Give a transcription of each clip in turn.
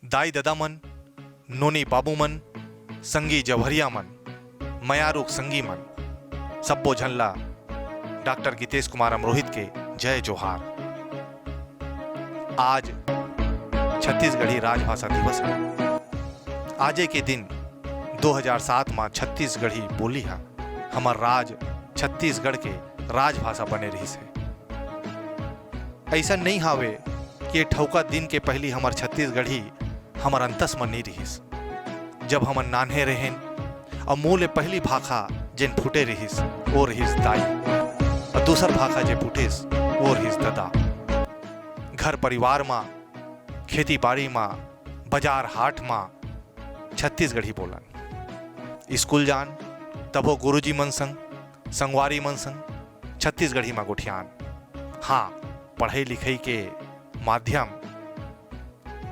दाई ददा मन, नोनी बाबू मन, संगी जवहरिया मन, मयारुक संगी मन, सब्बो झल्ला डॉक्टर गीतेश कुमार अमरोहित के जय जोहार। आज छत्तीसगढ़ी राजभाषा दिवस है। आजे के दिन 2007 में छत्तीसगढ़ी बोली है हमार राज छत्तीसगढ़ के राजभाषा बने रही से। ऐसा नहीं हावे कि ठौका दिन के पहली हमार छत्तीसगढ़ी हमार अंतस में नहीं रहीस। जब हमन नान्हे रहें और मुँह ले पहली भाखा जिन फूटे रहीस वो रहीस दाई, और दूसर भाखा जे फूटेस वो रहीस ददा। घर परिवार में, खेती बाड़ी में, बाजार हाट में छत्तीसगढ़ी बोलन। स्कूल जान तबो गुरुजी मन संग, संगवारी मन संग छत्तीसगढ़ी में गोठियान। हाँ, पढ़ाई लिखाई के माध्यम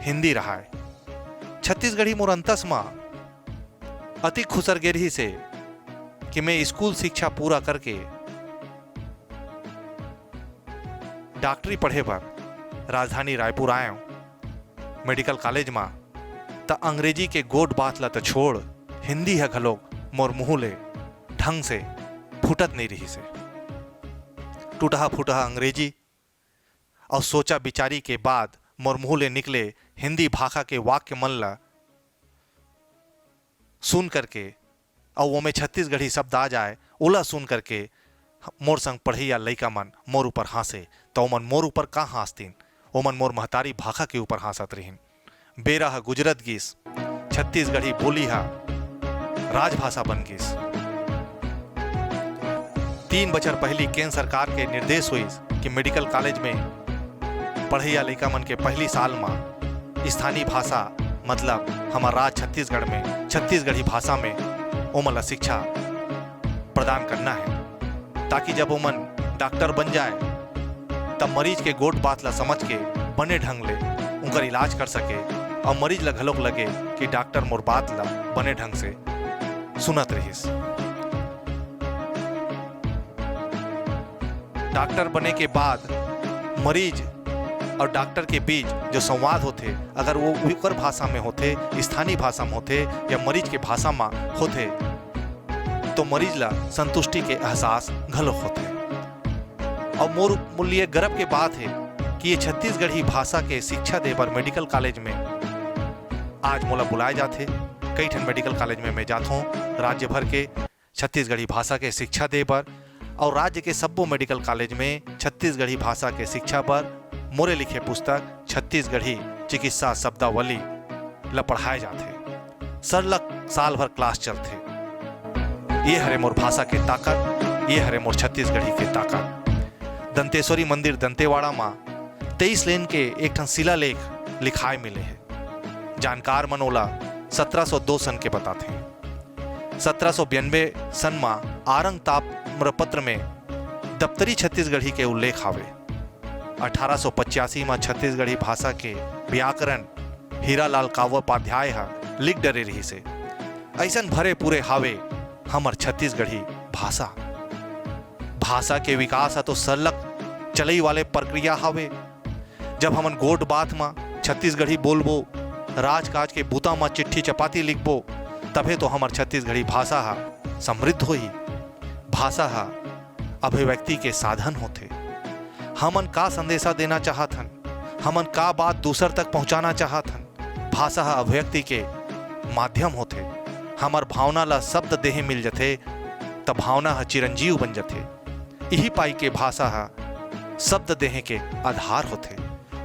हिंदी रहा है। छत्तीसगढ़ी मोर अंतस में अति खुसर गे से कि मैं स्कूल शिक्षा पूरा करके डॉक्टरी पढ़े पर राजधानी रायपुर आया मेडिकल कॉलेज में, त अंग्रेजी के गोट बात ला तो छोड़ हिंदी है घलोक मोर मुँह ले ढंग से फूटत नहीं रही से। टूटहा फूटहा अंग्रेजी और सोचा बिचारी के बाद मोर मुँह ले निकले हिंदी भाषा के वाक्य मन ला सुन करके और वो में छत्तीसगढ़ी शब्द आ जाए ओला सुन करके मोर संग पढ़ैया लइका मन मोर ऊपर हंसे, तो ओमन मोर ऊपर का हंसतीन, ओमन मोर महतारी भाषा के ऊपर हंसत रहीन। बेरा ह गुजरत गिस, छत्तीसगढ़ी बोली हा राजभाषा बन गिस। 3 बछर पहली केंद्र सरकार के निर्देश हुई कि मेडिकल कॉलेज में पढ़ैया लइका मन के पहली साल में स्थानीय भाषा मतलब हमारा राज छत्तीसगढ़ में छत्तीसगढ़ी भाषा में ओमन ला शिक्षा प्रदान करना है, ताकि जब ओमन डॉक्टर बन जाए तब मरीज के गोट बात ला समझ के बने ढंग ले उनका इलाज कर सके और मरीज ला घलोक लगे कि डॉक्टर मोर बात ला बने ढंग से सुनत रहीस। डॉक्टर बने के बाद मरीज और डॉक्टर के बीच जो संवाद होते, अगर वो ओकर भाषा में होते, स्थानीय भाषा में होते या मरीज के भाषा में होते, तो मरीज ला संतुष्टि के एहसास घलोक होते। और मोर मूल्य गर्व के बात है कि ये छत्तीसगढ़ी भाषा के शिक्षा दे पर मेडिकल कॉलेज में आज मोला बुलाए जाते। कई ठन मेडिकल कॉलेज में मैं जाता हूँ राज्य भर के छत्तीसगढ़ी भाषा के शिक्षा दे पर, और राज्य के सब्बो मेडिकल कॉलेज में छत्तीसगढ़ी भाषा के शिक्षा पर मोरे लिखे पुस्तक छत्तीसगढ़ी चिकित्सा शब्दावली ला पढ़ाए जाते। सरलग साल भर क्लास चलते। ये हरे मोर भाषा के ताकत, ये हरे मोर छत्तीसगढ़ी के ताकत। दंतेश्वरी मंदिर दंतेवाड़ा में 23 लेन के एक ठन शिलालेख लिखाए मिले हैं। जानकार मनोला 1702 सन के बताते हैं। 1792 सन में आरंग ताम्रपत्र में दफ्तरी छत्तीसगढ़ी के उल्लेख आवे। 1885 में छत्तीसगढ़ी भाषा के व्याकरण हीरालाल काव्योपाध्याय हा लिख डरे रही से। ऐसन भरे पूरे हावे हमर छत्तीसगढ़ी भाषा। भाषा के विकास तो सरलग चलई वाले प्रक्रिया हावे। जब हमन गोट बात में छत्तीसगढ़ी बोलबो, राजकाज के बूता में चिट्ठी चपाती लिखबो, तभे तो हमर छत्तीसगढ़ी भाषा हा समृद्ध होई। भाषा हा अभिव्यक्ति के साधन होते। हमन का संदेशा देना चाहत हन, हमन का बात दूसर तक पहुंचाना चाहत हन, भाषा हा अभिव्यक्ति के माध्यम होते। हमर भावना ला शब्द देहे मिल जथे तब भावना हा चिरंजीव बन जथे। यही पाई के भाषा हा शब्द देहे के आधार होते।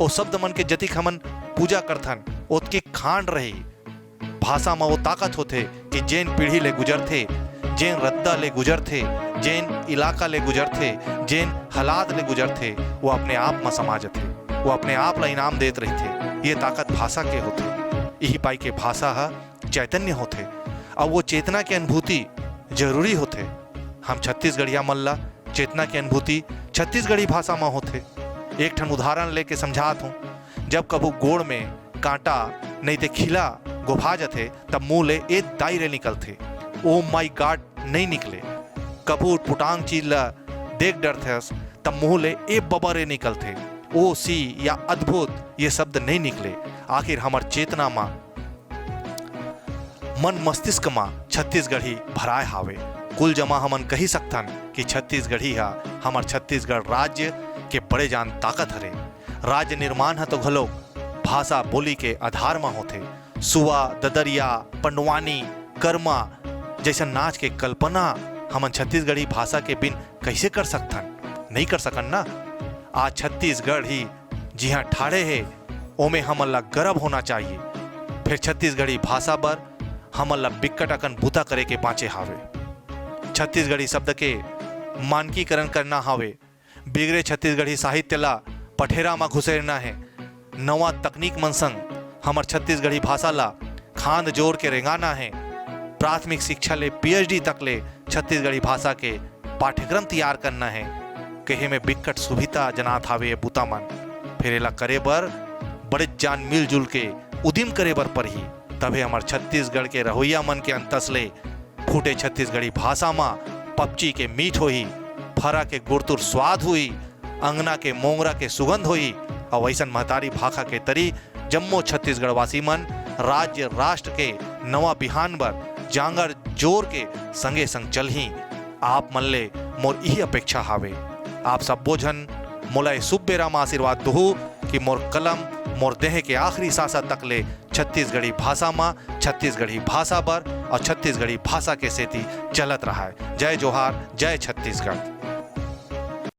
ओ शब्द मन के जतिक हमन पूजा करथन ओतकी खांड रही। भाषा में वो ताकत होते कि जेन पीढ़ी ले गुजरथे, जेन रद्दा ले गुजरथे, जेन इलाका ले गुजरथे, जेन हालात ले गुजरथे, वो अपने आप में समा जथे, वो अपने आप ला इनाम देत रहते। ये ताकत भाषा के होते। यही पाई के भाषा हा चैतन्य होते और वो चेतना की अनुभूति जरूरी होते। हम छत्तीसगढ़िया मन ला चेतना की अनुभूति छत्तीसगढ़ी भाषा में होते। एक ठन उदाहरण लेके समझात हूँ। जब कबू गोड़ में कांटा नहीं ते खिला गोभा जाते तब मुँह ले एक दायरे निकलते। ओ माई गॉड नहीं निकले। कबू पुटांग चीज ला देख डरथे तब मुँह ले ए बबरे निकलते। ओ सी या अद्भुत ये शब्द नहीं निकले। आखिर हमार चेतना माँ, मन मस्तिष्क माँ छत्तीसगढ़ी भराए हावे। कुल जमा हमन कही सकथन कि छत्तीसगढ़ी हा हमार छत्तीसगढ़ राज्य के बड़े जान ताकत हरे। राज्य निर्माण है तो घलोक भाषा बोली के आधार में होते। सुआ, ददरिया, पंडवानी, कर्मा जैसा नाच के कल्पना हमन छत्तीसगढ़ी भाषा के बिन कैसे कर सकथन? नहीं कर सकन ना। आज छत्तीसगढ़ ही जिहाँ ठाड़े है ओमे हमन ला गर्व होना चाहिए। फिर छत्तीसगढ़ी भाषा बर हमन ला बिकट अकन बूता करे के बाँचे हावे। छत्तीसगढ़ी शब्द के मानकीकरण करना हावे। बिगड़े छत्तीसगढ़ी साहित्य ला पठेरा में घुसेरना है। नवा तकनीक मन संग हमर छत्तीसगढ़ी भाषा ला खांद जोड़ के रेंगाना है। प्राथमिक शिक्षा ले PhD तक ले छत्तीसगढ़ी भाषा के पाठ्यक्रम तैयार करना है। कहे में बिकट सुविधा जनात हावे बूता मन। फिर एला करे बर बड़े जान मिलजुल के उदिम करे बर परही। तभे हमार छत्तीसगढ़ के रहोइया मन के अंतस ले फूटे छत्तीसगढ़ी भाषा मा पपची के मीठ होई, फरा के गुड़तुर स्वाद हुई, अंगना के मोंगरा के सुगंध हुई। और वैसन महतारी भाखा के तरी जम्मो छत्तीसगढ़ वासी मन राज्य राष्ट्र के नवा बिहान बर जांगर जोर के संगे संग चलही। आप मन ले मोर यही अपेक्षा हावे। आप सब्बो झन मोला ए शुभ बेरा में आशीर्वाद दोहू कि मोर कलम मोर देह के आखिरी सांसा तक ले छत्तीसगढ़ी भाषा में, छत्तीसगढ़ी भाषा बर और छत्तीसगढ़ी भाषा के सेती चलत रहा है। जय जोहार, जय छत्तीसगढ़।